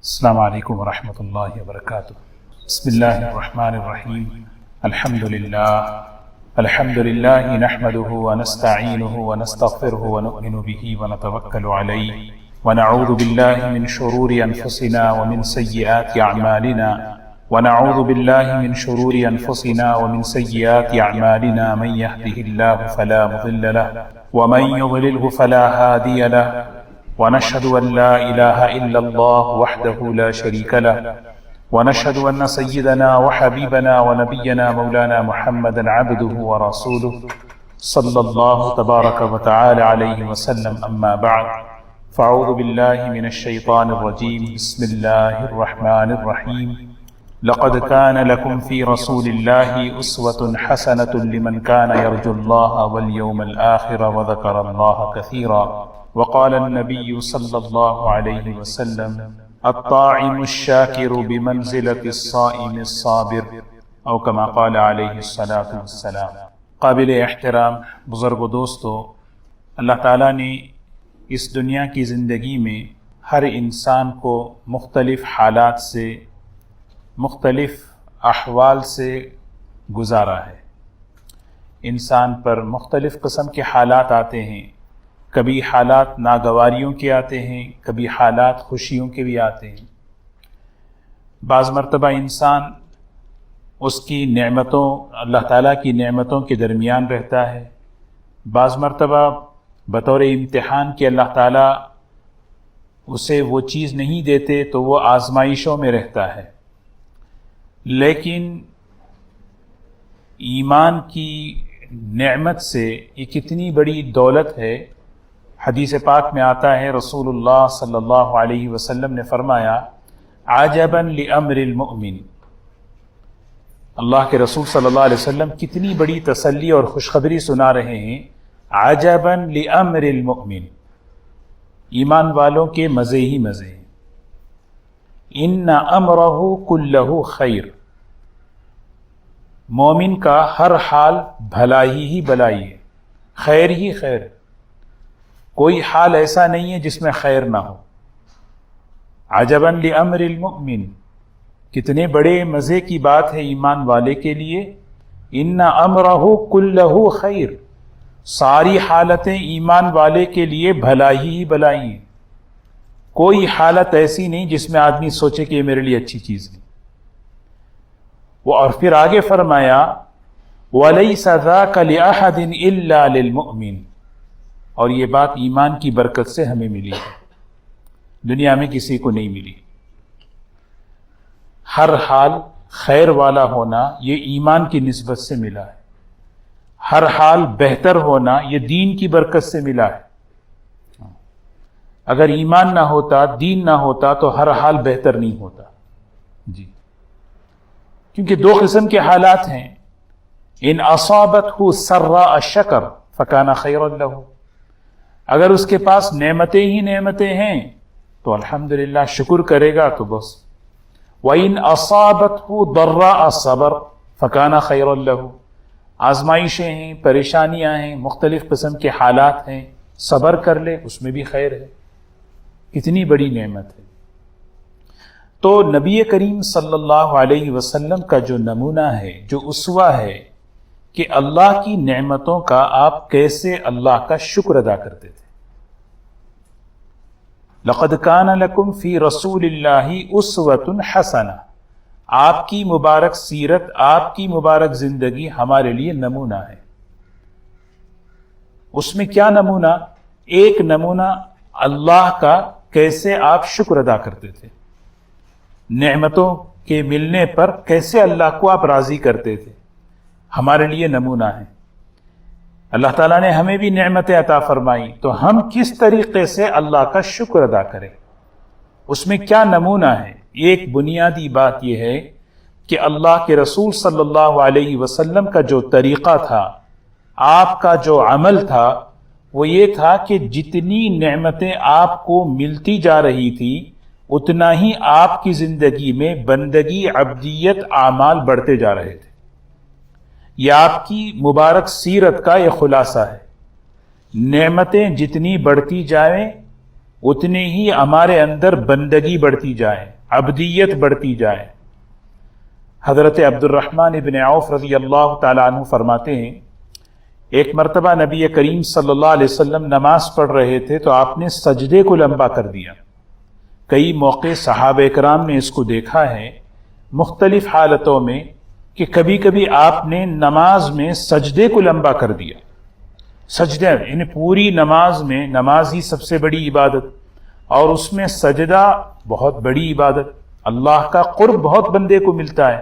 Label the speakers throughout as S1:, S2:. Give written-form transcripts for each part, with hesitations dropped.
S1: السلام علیکم ورحمۃ اللہ وبرکاتہ۔ بسم اللہ الرحمن الرحیم۔ الحمد للہ نحمده ونستعینه ونستغفره ونؤمن به ونتوکل علیہ ونعوذ باللہ من شرور انفسنا ومن سیئات اعمالنا من يهده الله فلا مضل له ومن يضلله فلا هادي له ونشهد أن لا إله إلا الله وحده لا شريك له ونشهد أن سيدنا وحبيبنا ونبينا مولانا محمدا عبده ورسوله صلى الله تبارك وتعالى عليه وسلم أما بعد فأعوذ بالله من الشيطان الرجيم بسم الله الرحمن الرحيم لقد كان لكم في رسول الله أسوة حسنة لمن كان يرجو الله واليوم الآخر وذكر الله كثيرا وقال النبي صلى الله عليه وسلم الطاعم الشاكر بمنزلة الصائم الصابر او كما قال عليه الصلاة والسلام۔ قابل احترام بزرگ و دوستو، اللہ تعالیٰ نے اس دنیا کی زندگی میں ہر انسان کو مختلف حالات سے، مختلف احوال سے گزارا ہے۔ انسان پر مختلف قسم کے حالات آتے ہیں، کبھی حالات ناگواریوں کے آتے ہیں، کبھی حالات خوشیوں کے بھی آتے ہیں۔ بعض مرتبہ انسان اس کی نعمتوں، اللہ تعالیٰ کی نعمتوں کے درمیان رہتا ہے، بعض مرتبہ بطور امتحان کہ اللہ تعالیٰ اسے وہ چیز نہیں دیتے تو وہ آزمائشوں میں رہتا ہے۔ لیکن ایمان کی نعمت سے یہ کتنی بڑی دولت ہے۔ حدیث پاک میں آتا ہے، رسول اللہ صلی اللہ علیہ وسلم نے فرمایا عجبا لامر المؤمن۔ اللہ کے رسول صلی اللہ علیہ وسلم کتنی بڑی تسلی اور خوشخبری سنا رہے ہیں، عجبا لامر المؤمن، ایمان والوں کے مزے ہی مزے ہیں۔ ان امرہ کلہ خیر، مومن کا ہر حال بھلائی ہی بھلائی ہے، خیر ہی خیر ہے، کوئی حال ایسا نہیں ہے جس میں خیر نہ ہو۔ عجبا لامر المؤمن، کتنے بڑے مزے کی بات ہے ایمان والے کے لیے۔ ان امرہ کلہ خیر، ساری حالتیں ایمان والے کے لیے بھلائی ہی بھلائی ہیں، کوئی حالت ایسی نہیں جس میں آدمی سوچے کہ یہ میرے لیے اچھی چیز ہے۔ وہ اور پھر آگے فرمایا وَلَيْسَ ذَاكَ لِأَحَدٍ إِلَّا لِلْمُؤْمِنِ، اور یہ بات ایمان کی برکت سے ہمیں ملی ہے، دنیا میں کسی کو نہیں ملی۔ ہر حال خیر والا ہونا یہ ایمان کی نسبت سے ملا ہے، ہر حال بہتر ہونا یہ دین کی برکت سے ملا ہے۔ اگر ایمان نہ ہوتا، دین نہ ہوتا تو ہر حال بہتر نہیں ہوتا جی، کیونکہ دو قسم کے حالات ہیں۔ ان اصابتہ سراء شکر فکان خیرا لہ، اگر اس کے پاس نعمتیں ہی نعمتیں ہیں تو الحمدللہ شکر کرے گا تو بس۔ وَإِنْ أَصَابَتْهُ ضَرَّاءَ صَبَرَ فَكَانَ خَيْرًا لَهُ، آزمائشیں ہیں، پریشانیاں ہیں، مختلف قسم کے حالات ہیں، صبر کر لے اس میں بھی خیر ہے، کتنی بڑی نعمت ہے۔ تو نبی کریم صلی اللہ علیہ وسلم کا جو نمونہ ہے، جو اسوہ ہے کہ اللہ کی نعمتوں کا آپ کیسے اللہ کا شکر ادا کرتے تھے۔ لقد کان لکم فی رسول اللہ اسوۃ حسنہ، آپ کی مبارک سیرت، آپ کی مبارک زندگی ہمارے لیے نمونہ ہے۔ اس میں کیا نمونہ؟ ایک نمونہ اللہ کا کیسے آپ شکر ادا کرتے تھے، نعمتوں کے ملنے پر کیسے اللہ کو آپ راضی کرتے تھے، ہمارے لیے نمونہ ہے۔ اللہ تعالیٰ نے ہمیں بھی نعمتیں عطا فرمائی تو ہم کس طریقے سے اللہ کا شکر ادا کریں، اس میں کیا نمونہ ہے؟ ایک بنیادی بات یہ ہے کہ اللہ کے رسول صلی اللہ علیہ وسلم کا جو طریقہ تھا، آپ کا جو عمل تھا، وہ یہ تھا کہ جتنی نعمتیں آپ کو ملتی جا رہی تھی اتنا ہی آپ کی زندگی میں بندگی، عبدیت، اعمال بڑھتے جا رہے تھے۔ یہ آپ کی مبارک سیرت کا یہ خلاصہ ہے۔ نعمتیں جتنی بڑھتی جائیں اتنی ہی ہمارے اندر بندگی بڑھتی جائے، عبدیت بڑھتی جائے۔ حضرت عبد الرحمن ابن عوف رضی اللہ تعالیٰ عنہ فرماتے ہیں، ایک مرتبہ نبی کریم صلی اللہ علیہ وسلم نماز پڑھ رہے تھے تو آپ نے سجدے کو لمبا کر دیا۔ کئی موقع صحابہ کرام نے اس کو دیکھا ہے مختلف حالتوں میں کہ کبھی کبھی آپ نے نماز میں سجدے کو لمبا کر دیا۔ سجدہ یعنی پوری نماز میں، نماز ہی سب سے بڑی عبادت، اور اس میں سجدہ بہت بڑی عبادت، اللہ کا قرب بہت بندے کو ملتا ہے۔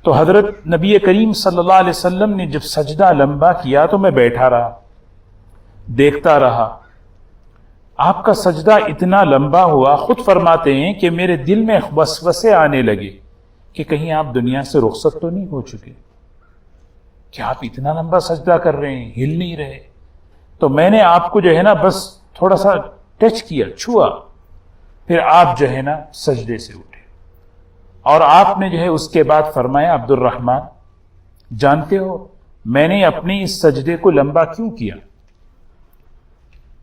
S1: تو حضرت نبی کریم صلی اللہ علیہ وسلم نے جب سجدہ لمبا کیا تو میں بیٹھا رہا، دیکھتا رہا۔ آپ کا سجدہ اتنا لمبا ہوا، خود فرماتے ہیں کہ میرے دل میں وسوسے آنے لگے کہ کہیں آپ دنیا سے رخصت تو نہیں ہو چکے، کہ آپ اتنا لمبا سجدہ کر رہے ہیں، ہل نہیں رہے۔ تو میں نے آپ کو جو ہے نا بس تھوڑا سا ٹچ کیا، چھوا، پھر آپ جو ہے نا سجدے سے اٹھے، اور آپ نے جو ہے اس کے بعد فرمایا، عبد الرحمن جانتے ہو میں نے اپنے اس سجدے کو لمبا کیوں کیا؟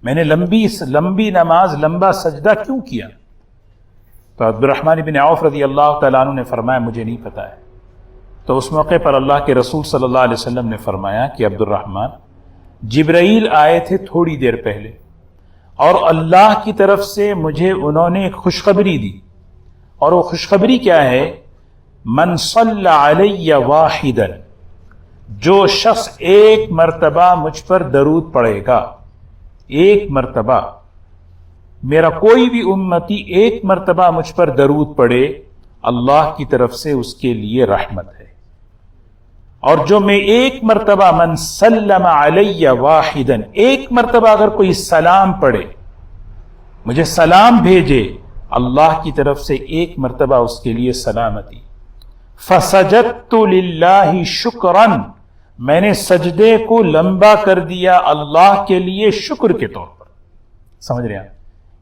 S1: میں نے لمبی نماز، لمبا سجدہ کیوں کیا؟ تو عبد الرحمن بن عوف رضی اللہ تعالیٰ عنہ نے فرمایا مجھے نہیں پتا ہے۔ تو اس موقع پر اللہ کے رسول صلی اللہ علیہ وسلم نے فرمایا کہ عبد الرحمن، جبرائیل آئے تھے تھوڑی دیر پہلے، اور اللہ کی طرف سے مجھے انہوں نے ایک خوشخبری دی، اور وہ خوشخبری کیا ہے؟ من صلی علی واحدا، جو شخص ایک مرتبہ مجھ پر درود پڑھے گا، ایک مرتبہ، میرا کوئی بھی امتی ایک مرتبہ مجھ پر درود پڑھے، اللہ کی طرف سے اس کے لیے رحمت ہے۔ اور جو میں ایک مرتبہ، من سلم علی واحدا، ایک مرتبہ اگر کوئی سلام پڑھے، مجھے سلام بھیجے، اللہ کی طرف سے ایک مرتبہ اس کے لیے سلامتی۔ فسجدت للہ شکرا، میں نے سجدے کو لمبا کر دیا اللہ کے لیے شکر کے طور پر۔ سمجھ رہے ہیں؟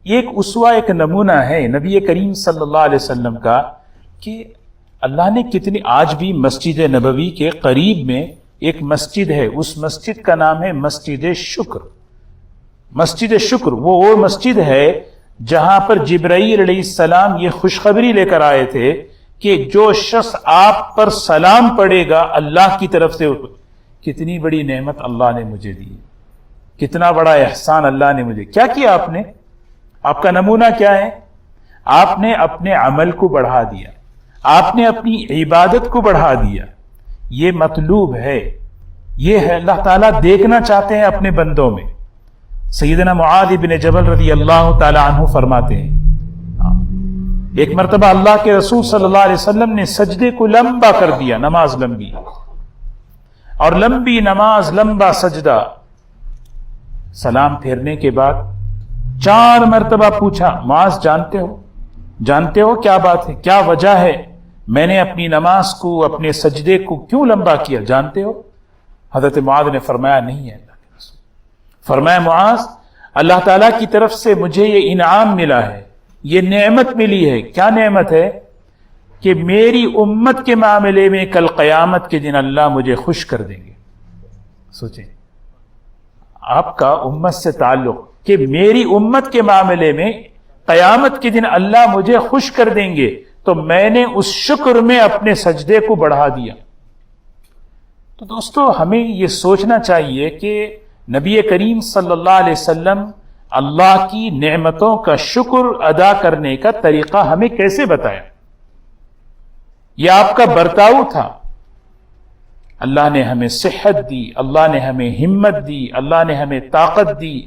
S1: یہ ایک اسوہ، ایک نمونہ ہے نبی کریم صلی اللہ علیہ وسلم کا، کہ اللہ نے کتنی، آج بھی مسجد نبوی کے قریب میں ایک مسجد ہے، اس مسجد کا نام ہے مسجد شکر۔ مسجد شکر وہ مسجد ہے جہاں پر جبرائیل علیہ السلام یہ خوشخبری لے کر آئے تھے کہ جو شخص آپ پر سلام پڑے گا اللہ کی طرف سے، کتنی بڑی نعمت اللہ نے مجھے دی، کتنا بڑا احسان اللہ نے مجھے کیا کیا۔ آپ نے، آپ کا نمونہ کیا ہے؟ آپ نے اپنے عمل کو بڑھا دیا، آپ نے اپنی عبادت کو بڑھا دیا۔ یہ مطلوب ہے، یہ ہے اللہ تعالیٰ دیکھنا چاہتے ہیں اپنے بندوں میں۔ سیدنا معاذ بن جبل رضی اللہ تعالی عنہ فرماتے ہیں، ایک مرتبہ اللہ کے رسول صلی اللہ علیہ وسلم نے سجدے کو لمبا کر دیا، نماز لمبی، اور لمبی نماز، لمبا سجدہ، سلام پھیرنے کے بعد 4 مرتبہ پوچھا، معاذ جانتے ہو کیا بات ہے، کیا وجہ ہے، میں نے اپنی نماز کو، اپنے سجدے کو کیوں لمبا کیا، جانتے ہو؟ حضرت معاذ نے فرمایا نہیں ہے اللہ کے رسول۔ فرمایا معاذ، اللہ تعالیٰ کی طرف سے مجھے یہ انعام ملا ہے، یہ نعمت ملی ہے۔ کیا نعمت ہے؟ کہ میری امت کے معاملے میں کل قیامت کے دن اللہ مجھے خوش کر دیں گے۔ سوچیں، آپ کا امت سے تعلق، کہ میری امت کے معاملے میں قیامت کے دن اللہ مجھے خوش کر دیں گے، تو میں نے اس شکر میں اپنے سجدے کو بڑھا دیا۔ تو دوستو، ہمیں یہ سوچنا چاہیے کہ نبی کریم صلی اللہ علیہ وسلم اللہ کی نعمتوں کا شکر ادا کرنے کا طریقہ ہمیں کیسے بتایا۔ یہ آپ کا برتاؤ تھا۔ اللہ نے ہمیں صحت دی، اللہ نے ہمیں ہمت دی، اللہ نے ہمیں طاقت دی،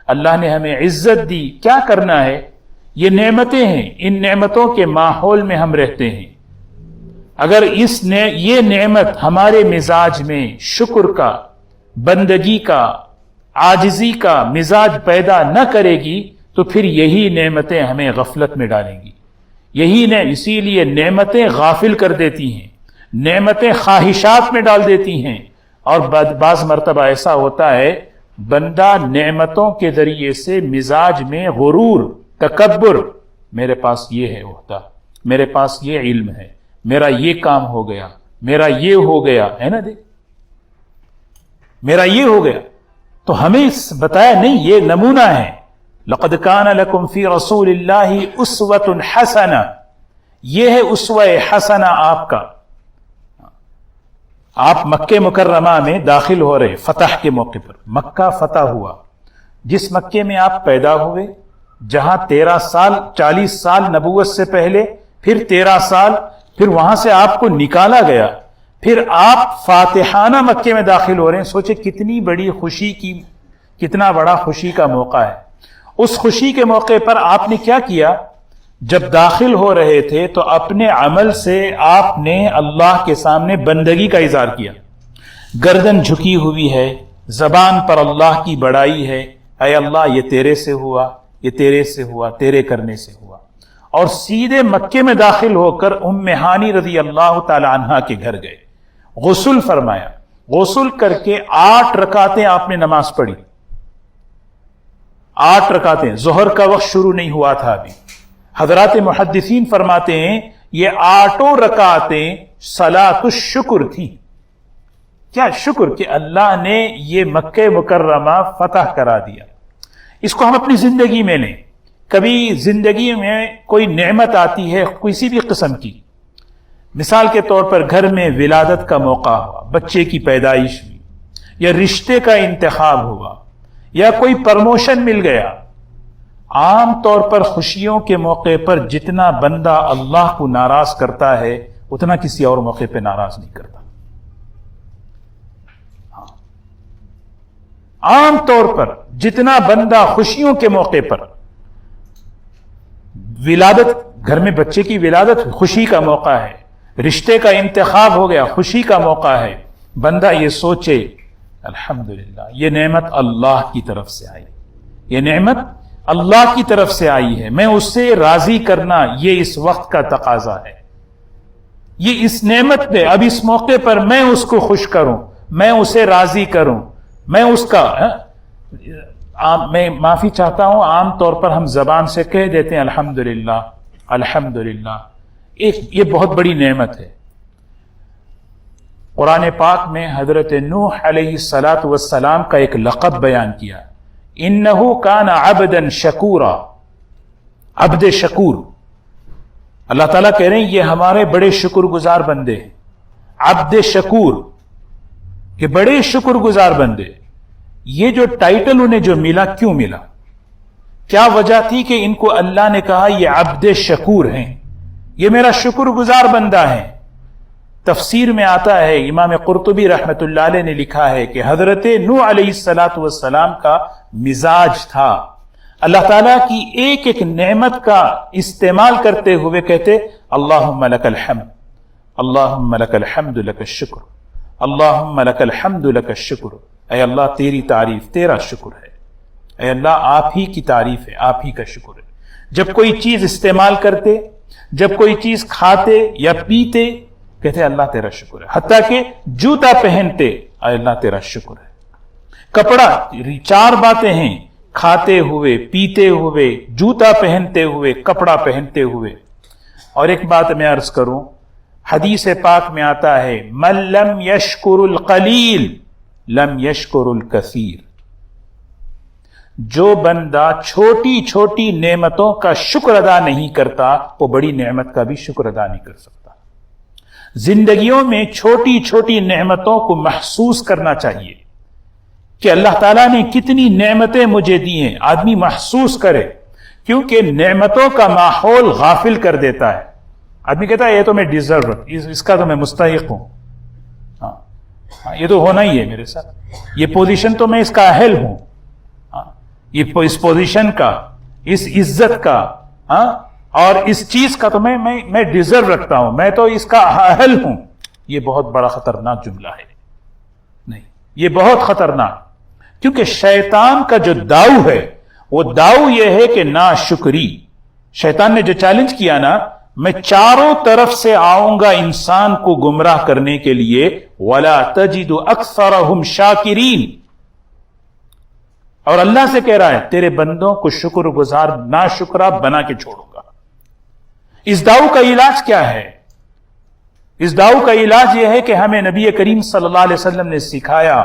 S1: اللہ نے ہمیں عزت دی۔ کیا کرنا ہے؟ یہ نعمتیں ہیں، ان نعمتوں کے ماحول میں ہم رہتے ہیں۔ اگر یہ نعمت ہمارے مزاج میں شکر کا، بندگی کا، عاجزی کا مزاج پیدا نہ کرے گی تو پھر یہی نعمتیں ہمیں غفلت میں ڈالیں گی۔ اسی لیے نعمتیں غافل کر دیتی ہیں، نعمتیں خواہشات میں ڈال دیتی ہیں، اور بعض مرتبہ ایسا ہوتا ہے بندہ نعمتوں کے ذریعے سے مزاج میں غرور، تکبر، میرے پاس یہ ہے عہدہ، میرے پاس یہ علم ہے، میرا یہ کام ہو گیا، میرا یہ ہو گیا ہے نا، دیکھ میرا یہ ہو گیا۔ تو ہمیں بتایا نہیں، یہ نمونہ ہے لقد کان لکم فی رسول اللہ اسوۃ حسنہ، یہ ہے اسوہ حسنہ آپ کا۔ آپ مکہ مکرمہ میں داخل ہو رہے فتح کے موقع پر، مکہ فتح ہوا، جس مکے میں آپ پیدا ہوئے، جہاں 13 سال 40 سال نبوت سے پہلے، پھر 13 سال، پھر وہاں سے آپ کو نکالا گیا، پھر آپ فاتحانہ مکے میں داخل ہو رہے ہیں۔ سوچے کتنی بڑی خوشی کی، کتنا بڑا خوشی کا موقع ہے۔ اس خوشی کے موقع پر آپ نے کیا کیا؟ جب داخل ہو رہے تھے تو اپنے عمل سے آپ نے اللہ کے سامنے بندگی کا اظہار کیا، گردن جھکی ہوئی ہے، زبان پر اللہ کی بڑائی ہے، اے اللہ یہ تیرے سے ہوا، یہ تیرے سے ہوا، تیرے کرنے سے ہوا۔ اور سیدھے مکے میں داخل ہو کر ام ہانی رضی اللہ تعالی عنہا کے گھر گئے، غسل فرمایا، غسل کر کے 8 رکعتیں آپ نے نماز پڑھی، 8 رکعتیں، ظہر کا وقت شروع نہیں ہوا تھا ابھی۔ حضرات محدثین فرماتے ہیں یہ 8 رکعتیں صلاۃ الشکر تھی۔ کیا شکر کہ اللہ نے یہ مکہ مکرمہ فتح کرا دیا۔ اس کو ہم اپنی زندگی میں لیں۔ کبھی زندگی میں کوئی نعمت آتی ہے کسی بھی قسم کی، مثال کے طور پر گھر میں ولادت کا موقع ہوا، بچے کی پیدائش ہوئی، یا رشتے کا انتخاب ہوا، یا کوئی پرموشن مل گیا۔ عام طور پر خوشیوں کے موقع پر جتنا بندہ اللہ کو ناراض کرتا ہے اتنا کسی اور موقع پہ ناراض نہیں کرتا۔ عام طور پر جتنا بندہ خوشیوں کے موقع پر، ولادت، گھر میں بچے کی ولادت خوشی کا موقع ہے، رشتے کا انتخاب ہو گیا خوشی کا موقع ہے، بندہ یہ سوچے الحمدللہ یہ نعمت اللہ کی طرف سے آئی، یہ نعمت اللہ کی طرف سے آئی ہے، میں اس سے راضی کرنا یہ اس وقت کا تقاضا ہے۔ یہ اس نعمت پہ اب اس موقع پر میں اس کو خوش کروں، میں اسے راضی کروں، میں اس کا میں معافی چاہتا ہوں۔ عام طور پر ہم زبان سے کہہ دیتے ہیں الحمدللہ الحمدللہ، یہ بہت بڑی نعمت ہے۔ قرآن پاک میں حضرت نوح علیہ السلام کا ایک لقب بیان کیا، انہو کان عبدا شکورا، عبد شکور۔ اللہ تعالیٰ کہہ رہے ہیں یہ ہمارے بڑے شکر گزار بندے ہیں، عبد شکور، کہ بڑے شکر گزار بندے۔ یہ جو ٹائٹل انہیں جو ملا، کیوں ملا؟ کیا وجہ تھی کہ ان کو اللہ نے کہا یہ عبد شکور ہیں، یہ میرا شکر گزار بندہ ہے؟ تفسیر میں آتا ہے، امام قرطبی رحمت اللہ علیہ نے لکھا ہے کہ حضرت نوح علیہ السلام کا مزاج تھا اللہ تعالیٰ کی ایک ایک نعمت کا استعمال کرتے ہوئے کہتے اللہم لک الحمد، اللہم لک الحمد لک الشکر، اللہم لک الحمد لک الشکر، اے اللہ تیری تعریف، تیرا شکر ہے، اے اللہ آپ ہی کی تعریف ہے، آپ ہی کا شکر ہے۔ جب کوئی چیز استعمال کرتے، جب کوئی چیز کھاتے یا پیتے، کہتے اللہ تیرا شکر ہے۔ حتیٰ کہ جوتا پہنتے، اے اللہ تیرا شکر ہے۔ کپڑا، 4 باتیں ہیں، کھاتے ہوئے، پیتے ہوئے، جوتا پہنتے ہوئے، کپڑا پہنتے ہوئے۔ اور ایک بات میں عرض کروں، حدیث پاک میں آتا ہے من لم یشکر القلیل لم یشکر الکثیر، جو بندہ چھوٹی چھوٹی نعمتوں کا شکر ادا نہیں کرتا وہ بڑی نعمت کا بھی شکر ادا نہیں کر سکتا۔ زندگیوں میں چھوٹی چھوٹی نعمتوں کو محسوس کرنا چاہیے کہ اللہ تعالیٰ نے کتنی نعمتیں مجھے دی ہیں، آدمی محسوس کرے، کیونکہ نعمتوں کا ماحول غافل کر دیتا ہے۔ آدمی کہتا ہے یہ تو میں ڈیزرو، اس کا تو میں مستحق ہوں، ہاں یہ تو ہونا ہی ہے میرے ساتھ، یہ پوزیشن تو میں اس کا اہل ہوں، یہ اس پوزیشن کا، اس عزت کا، اور اس چیز کا تو میں ڈیزرو رکھتا ہوں، میں تو اس کا اہل ہوں۔ یہ بہت بڑا خطرناک جملہ ہے، نہیں، یہ بہت خطرناک، کیونکہ شیطان کا جو داؤ ہے وہ داؤ یہ ہے کہ ناشکری۔ شیطان نے جو چیلنج کیا نا، میں چاروں طرف سے آؤں گا انسان کو گمراہ کرنے کے لیے، وَلَا تَجِدُ أَكْثَرَهُمْ شَاكِرِينَ، اور اللہ سے کہہ رہا ہے تیرے بندوں کو شکر گزار ناشکرا بنا کے چھوڑوں گا۔ اس داؤ کا علاج کیا ہے؟ اس داؤ کا علاج یہ ہے کہ ہمیں نبی کریم صلی اللہ علیہ وسلم نے سکھایا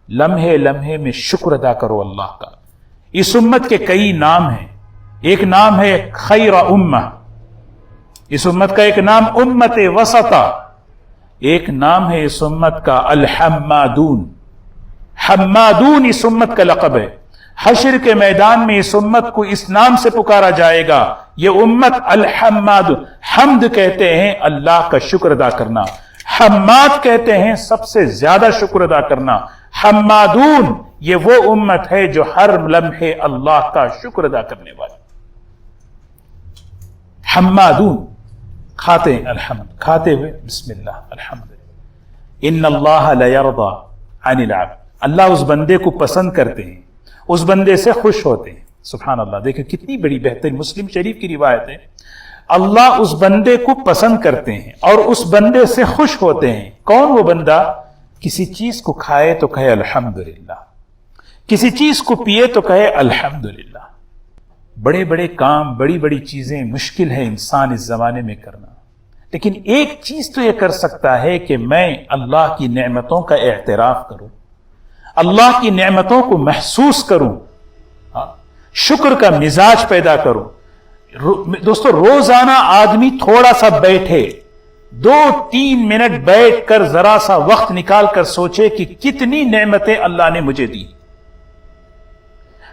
S1: لمحے لمحے میں شکر ادا کرو اللہ کا۔ اس امت کے کئی نام ہیں. ایک نام ہے خیر امہ، اس امت کا ایک نام امت وسطہ، ایک نام ہے اس امت کا الحمادون. حمادون اس امت کا لقب ہے. حشر کے میدان میں اس امت کو اس نام سے پکارا جائے گا، یہ امت الحماد. حمد کہتے ہیں اللہ کا شکر ادا کرنا، حماد کہتے ہیں سب سے زیادہ شکر ادا کرنا. حمادون یہ وہ امت ہے جو ہر لمحے اللہ کا شکر ادا کرنے والی. حمادون کھاتے ہیں الحمد، کھاتے ہوئے بسم اللہ الحمد. ان اللہ لیرضی عن العبد، اللہ اس بندے کو پسند کرتے ہیں، اس بندے سے خوش ہوتے ہیں. سبحان اللہ، دیکھیں کتنی بڑی بہترین مسلم شریف کی روایت ہے. اللہ اس بندے کو پسند کرتے ہیں اور اس بندے سے خوش ہوتے ہیں. کون وہ بندہ؟ کسی چیز کو کھائے تو کہے الحمدللہ، کسی چیز کو پیے تو کہے الحمدللہ. بڑے بڑے کام، بڑی بڑی چیزیں مشکل ہے انسان اس زمانے میں کرنا، لیکن ایک چیز تو یہ کر سکتا ہے کہ میں اللہ کی نعمتوں کا اعتراف کروں، اللہ کی نعمتوں کو محسوس کروں، شکر کا مزاج پیدا کروں. دوستو روزانہ آدمی تھوڑا سا بیٹھے، 2-3 منٹ بیٹھ کر ذرا سا وقت نکال کر سوچے کہ کتنی نعمتیں اللہ نے مجھے دی،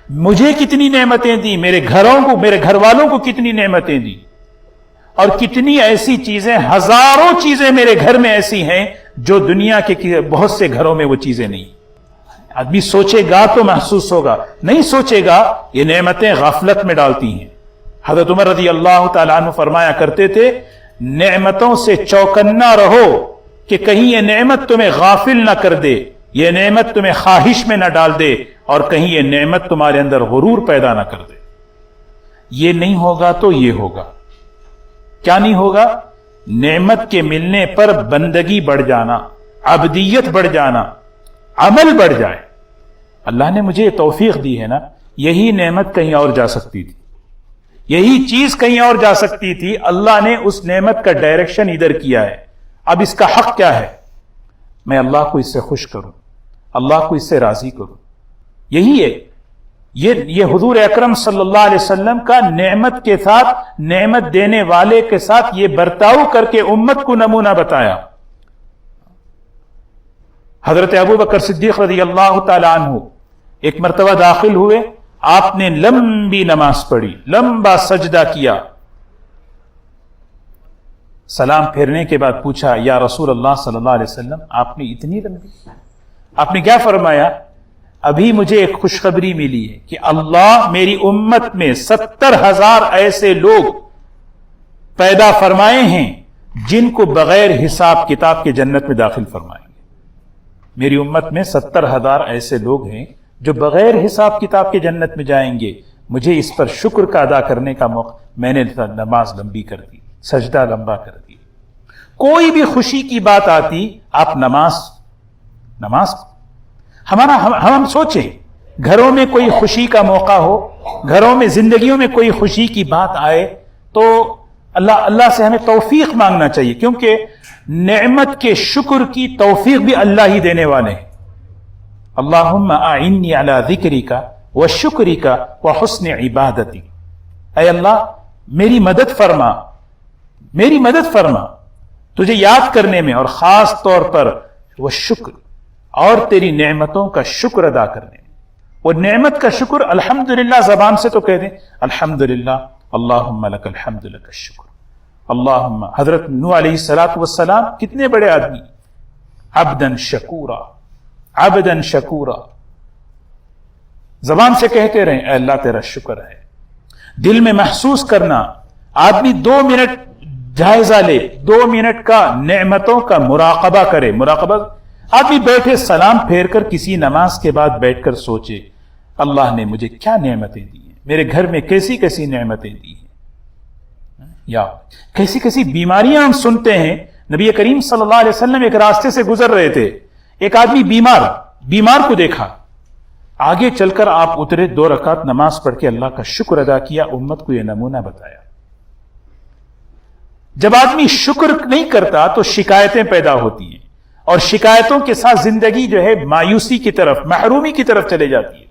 S1: مجھے کتنی نعمتیں دی، میرے گھر والوں کو کتنی نعمتیں دی، اور کتنی ایسی چیزیں، ہزاروں چیزیں میرے گھر میں ایسی ہیں جو دنیا کے بہت سے گھروں میں وہ چیزیں نہیں. آدمی سوچے گا تو محسوس ہوگا، نہیں سوچے گا یہ نعمتیں غفلت میں ڈالتی ہیں. حضرت عمر رضی اللہ تعالیٰ عنہ فرمایا کرتے تھے نعمتوں سے چوکنا رہو کہ کہیں یہ نعمت تمہیں غافل نہ کر دے، یہ نعمت تمہیں خواہش میں نہ ڈال دے، اور کہیں یہ نعمت تمہارے اندر غرور پیدا نہ کر دے. یہ نہیں ہوگا تو یہ ہوگا. کیا نہیں ہوگا؟ نعمت کے ملنے پر بندگی بڑھ جانا، عبدیت بڑھ جانا، عمل بڑھ جائے. اللہ نے مجھے توفیق دی ہے نا، یہی نعمت کہیں اور جا سکتی تھی، یہی چیز کہیں اور جا سکتی تھی. اللہ نے اس نعمت کا ڈائریکشن ادھر کیا ہے. اب اس کا حق کیا ہے؟ میں اللہ کو اس سے خوش کروں، اللہ کو اس سے راضی کروں. یہی ہے یہ حضور اکرم صلی اللہ علیہ وسلم کا نعمت کے ساتھ، نعمت دینے والے کے ساتھ یہ برتاؤ کر کے امت کو نمونہ بتایا. حضرت ابو بکر صدیق رضی اللہ تعالی عنہ ایک مرتبہ داخل ہوئے، آپ نے لمبی نماز پڑھی، لمبا سجدہ کیا. سلام پھیرنے کے بعد پوچھا یا رسول اللہ صلی اللہ علیہ وسلم آپ نے اتنی لمبی؟ آپ نے کیا فرمایا؟ ابھی مجھے ایک خوشخبری ملی ہے کہ اللہ میری امت میں 70,000 ایسے لوگ پیدا فرمائے ہیں جن کو بغیر حساب کتاب کے جنت میں داخل فرمائیں گے. میری امت میں 70,000 ایسے لوگ ہیں جو بغیر حساب کتاب کے جنت میں جائیں گے. مجھے اس پر شکر کا ادا کرنے کا موقع، میں نے نماز لمبی کر دی، سجدہ لمبا کر دی. کوئی بھی خوشی کی بات آتی آپ نماز ہم سوچیں، گھروں میں کوئی خوشی کا موقع ہو، گھروں میں زندگیوں میں کوئی خوشی کی بات آئے تو اللہ سے ہمیں توفیق مانگنا چاہیے، کیونکہ نعمت کے شکر کی توفیق بھی اللہ ہی دینے والے ہیں. اللہم اعنی علی ذکرک وشکرک وحسن عبادتی. اے اللہ میری مدد فرما تجھے یاد کرنے میں، اور خاص طور پر وہ شکر اور تیری نعمتوں کا شکر ادا کرنے میں. وہ نعمت کا شکر الحمدللہ زبان سے تو کہہ دیں الحمدللہ، اللہم لک الحمد لک الشکر. اللہم، حضرت نوح علیہ السلام کتنے بڑے آدمی، عبدن شکورا، زبان سے کہتے رہیں اے اللہ تیرا شکر ہے. دل میں محسوس کرنا، آدمی 2 منٹ جائزہ لے، 2 منٹ کا نعمتوں کا مراقبہ کرے. مراقبہ آدمی بیٹھے سلام پھیر کر کسی نماز کے بعد بیٹھ کر سوچے اللہ نے مجھے کیا نعمتیں دی ہیں، میرے گھر میں کیسی کیسی نعمتیں دی ہیں، یا کیسی کیسی بیماریاں ہم سنتے ہیں. نبی کریم صلی اللہ علیہ وسلم ایک راستے سے گزر رہے تھے، ایک آدمی بیمار کو دیکھا، آگے چل کر آپ اترے، 2 رکعت نماز پڑھ کے اللہ کا شکر ادا کیا، امت کو یہ نمونہ بتایا. جب آدمی شکر نہیں کرتا تو شکایتیں پیدا ہوتی ہیں، اور شکایتوں کے ساتھ زندگی جو ہے مایوسی کی طرف، محرومی کی طرف چلے جاتی ہے.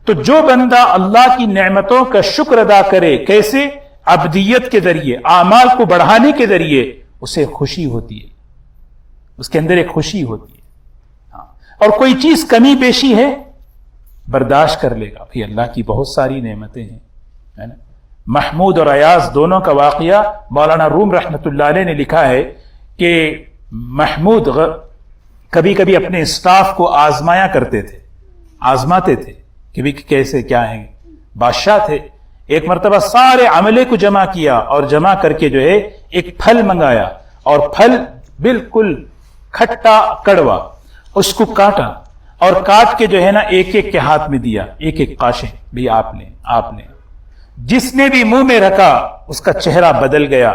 S1: تو جو بندہ اللہ کی نعمتوں کا شکر ادا کرے، کیسے؟ عبدیت کے ذریعے، اعمال کو بڑھانے کے ذریعے، اسے خوشی ہوتی ہے، اس کے اندر ایک خوشی ہوتی ہے۔ اور کوئی چیز کمی بیشی ہے برداشت کر لے گا، بھئی اللہ کی بہت ساری نعمتیں ہیں، ہے نا؟ محمود اور ایاز دونوں کا واقعہ مولانا روم رحمۃ اللہ علیہ نے لکھا ہے کہ محمود کبھی کبھی اپنے اسٹاف کو آزماتے تھے کہ بھی کیسے کیا ہیں۔ بادشاہ تھے، ایک مرتبہ سارے عملے کو جمع کیا اور جمع کر کے جو ہے ایک پھل منگایا، اور پھل بالکل کھٹا کڑوا، اس کو کاٹا اور کاٹ کے جو ہے نا ایک ایک کے ہاتھ میں دیا، ایک ایک قاشق، بھی آپ نے جس نے بھی منہ میں رکھا اس کا چہرہ بدل گیا،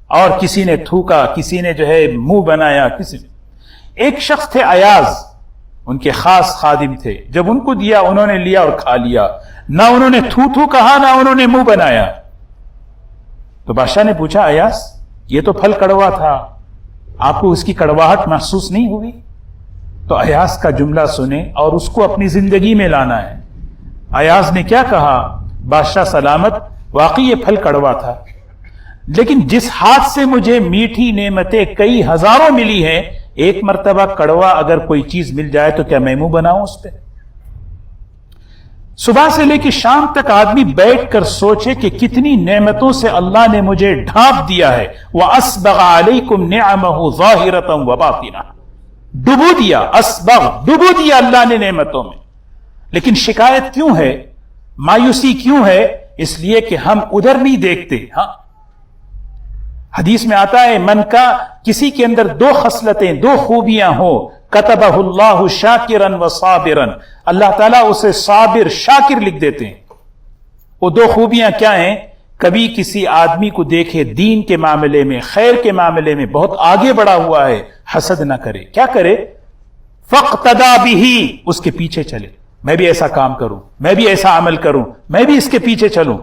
S1: اور کسی نے تھوکا، کسی نے جو ہے منہ بنایا، کسی نے۔ ایک شخص تھے ایاز، ان کے خاص خادم تھے، جب ان کو دیا انہوں نے لیا اور کھا لیا، نہ انہوں نے تھو کہا، نہ انہوں نے منہ بنایا۔ تو بادشاہ نے پوچھا، ایاز یہ تو پھل کڑوا تھا، آپ کو اس کی کڑواہٹ محسوس نہیں ہوئی؟ تو ایاز کا جملہ سنیں اور اس کو اپنی زندگی میں لانا ہے۔ ایاز نے کیا کہا؟ بادشاہ سلامت، واقعی یہ پھل کڑوا تھا، لیکن جس ہاتھ سے مجھے میٹھی نعمتیں کئی ہزاروں ملی ہیں، ایک مرتبہ کڑوا اگر کوئی چیز مل جائے تو کیا میں منہ بناؤں اس پہ؟ صبح سے لے کے شام تک آدمی بیٹھ کر سوچے کہ کتنی نعمتوں سے اللہ نے مجھے ڈھانپ دیا ہے۔ وَأَسْبَغَ عَلَيْكُمْ نِعَمَهُ ظَاهِرَةً وَبَاطِنَةً، ڈبو دیا اللہ نے نعمتوں میں۔ لیکن شکایت کیوں ہے، مایوسی کیوں ہے؟ اس لیے کہ ہم ادھر نہیں دیکھتے۔ ہاں، حدیث میں آتا ہے من کا کسی کے اندر دو خصلتیں، دو خوبیاں ہو، کتبہ اللہ شاکرا و صابرا، اللہ تعالیٰ اسے صابر شاکر لکھ دیتے ہیں۔ وہ دو خوبیاں کیا ہیں؟ کبھی کسی آدمی کو دیکھے دین کے معاملے میں، خیر کے معاملے میں بہت آگے بڑھا ہوا ہے، حسد نہ کرے، کیا کرے؟ فاقتدی بہ، اس کے پیچھے چلے، میں بھی ایسا کام کروں، میں بھی ایسا عمل کروں، میں بھی اس کے پیچھے چلوں۔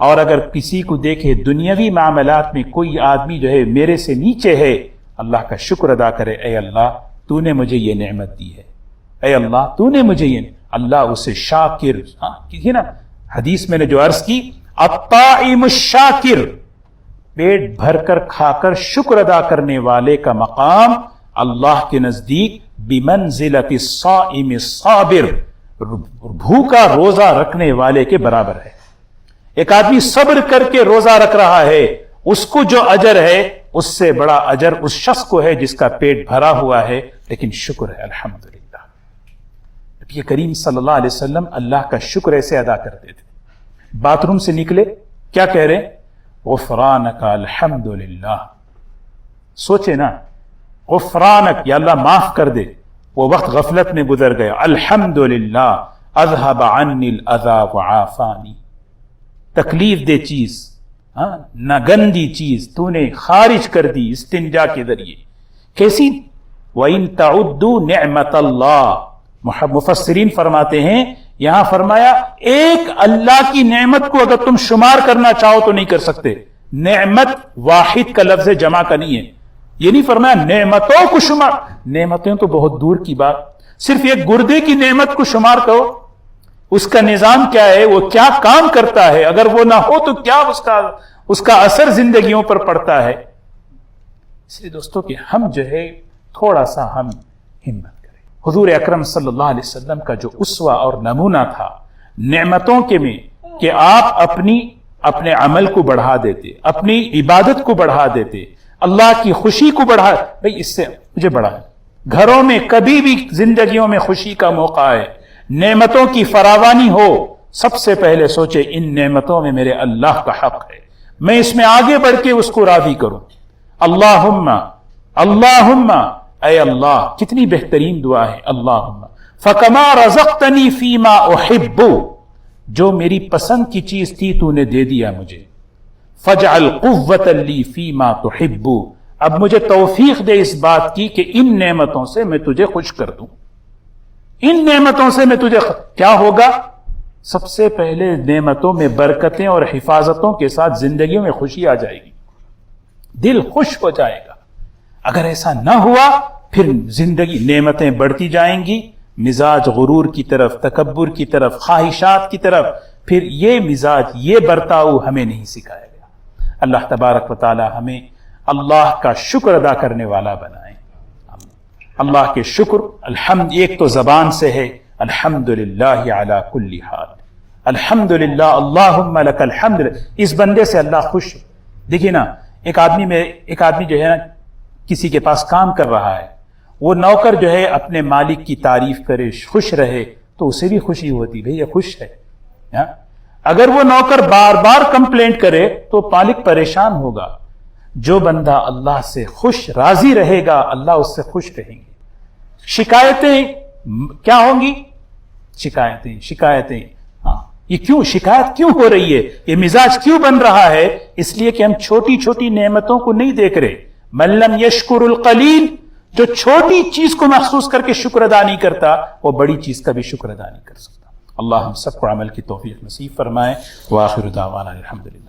S1: اور اگر کسی کو دیکھے دنیاوی معاملات میں کوئی آدمی جو ہے میرے سے نیچے ہے، اللہ کا شکر ادا کرے، اے اللہ تو نے مجھے یہ نعمت دی ہے، اے اللہ تو نے مجھے یہ، اللہ اسے شاکر، ہاں کسی نا حدیث میں نے جو عرض کی، الطائم الشاکر، پیٹ بھر کر کھا کر شکر ادا کرنے والے کا مقام اللہ کے نزدیک بمنزلۃ الصائم الصابر، بھوکا روزہ رکھنے والے کے برابر ہے۔ ایک آدمی صبر کر کے روزہ رکھ رہا ہے، اس کو جو اجر ہے اس سے بڑا اجر اس شخص کو ہے جس کا پیٹ بھرا ہوا ہے لیکن شکر ہے الحمدللہ۔ نبی کریم صلی اللہ علیہ وسلم اللہ کا شکر ایسے ادا کرتے تھے، باتھ روم سے نکلے کیا کہہ رہے؟ غفرانک الحمدللہ، سوچے نا، غفرانک یا اللہ معاف کر دے، وہ وقت غفلت میں گزر گیا، الحمدللہ اذهب عني الاذى وعافانی، تکلیف دہ چیز، ہاں نہ گندی چیز تو نے خارج کر دی استنجا کے ذریعے۔ کیسی؟ وَإِن تَعُدُّوا نِعْمَةَ اللَّهِ، مفسرین فرماتے ہیں، یہاں فرمایا ایک اللہ کی نعمت کو اگر تم شمار کرنا چاہو تو نہیں کر سکتے۔ نعمت واحد کا لفظ جمع کا نہیں ہے، یہ نہیں فرمایا نعمتوں کو شمار، نعمتیں تو بہت دور کی بات، صرف ایک گردے کی نعمت کو شمار کرو، اس کا نظام کیا ہے، وہ کیا کام کرتا ہے، اگر وہ نہ ہو تو کیا اس کا اثر زندگیوں پر پڑتا ہے۔ اس لیے دوستوں کہ ہم جو ہے تھوڑا سا ہم ہمت کریں۔ حضور اکرم صلی اللہ علیہ وسلم کا جو اسوہ اور نمونہ تھا نعمتوں کے میں، کہ آپ اپنے عمل کو بڑھا دیتے، اپنی عبادت کو بڑھا دیتے، اللہ کی خوشی کو بڑھا، بھئی اس سے مجھے بڑھا۔ گھروں میں کبھی بھی زندگیوں میں خوشی کا موقع ہے، نعمتوں کی فراوانی ہو، سب سے پہلے سوچے ان نعمتوں میں میرے اللہ کا حق ہے، میں اس میں آگے بڑھ کے اس کو راضی کروں۔ اللہم اے اللہ، کتنی بہترین دعا ہے، اللہم فکما رزقتنی فیما احب، جو میری پسند کی چیز تھی تو نے دے دیا مجھے، فاجعل قوۃ لی فیما تحب، اب مجھے توفیق دے اس بات کی کہ ان نعمتوں سے میں تجھے خوش کر دوں، ان نعمتوں سے میں تجھے کیا ہوگا؟ سب سے پہلے نعمتوں میں برکتیں اور حفاظتوں کے ساتھ زندگیوں میں خوشی آ جائے گی، دل خوش ہو جائے گا۔ اگر ایسا نہ ہوا پھر زندگی نعمتیں بڑھتی جائیں گی، مزاج غرور کی طرف، تکبر کی طرف، خواہشات کی طرف، پھر یہ مزاج، یہ برتاؤ ہمیں نہیں سکھایا گیا۔ اللہ تبارک و تعالی ہمیں اللہ کا شکر ادا کرنے والا بنائے۔ اللہ کے شکر، الحمد ایک تو زبان سے ہے، الحمدللہ علی کل حال، الحمدللہ اللہم لک الحمد، اس بندے سے اللہ خوش ہے۔ دیکھیے نا، ایک آدمی جو ہے نا کسی کے پاس کام کر رہا ہے، وہ نوکر جو ہے اپنے مالک کی تعریف کرے، خوش رہے، تو اسے بھی خوشی ہوتی، بھئی یہ خوش ہے۔ اگر وہ نوکر بار بار کمپلینٹ کرے تو مالک پریشان ہوگا۔ جو بندہ اللہ سے خوش راضی رہے گا، اللہ اس سے خوش رہیں گے۔ شکایتیں کیا ہوں گی؟ شکایتیں ہاں، یہ کیوں شکایت کیوں ہو رہی ہے؟ یہ مزاج کیوں بن رہا ہے؟ اس لیے کہ ہم چھوٹی چھوٹی نعمتوں کو نہیں دیکھ رہے۔ من لم یشکر القلیل، جو چھوٹی چیز کو محسوس کر کے شکر ادا نہیں کرتا، وہ بڑی چیز کا بھی شکر ادا نہیں کر سکتا۔ اللہ ہم سب کو عمل کی توفیق نصیب فرمائے۔ وآخر دعوانا الحمدللہ۔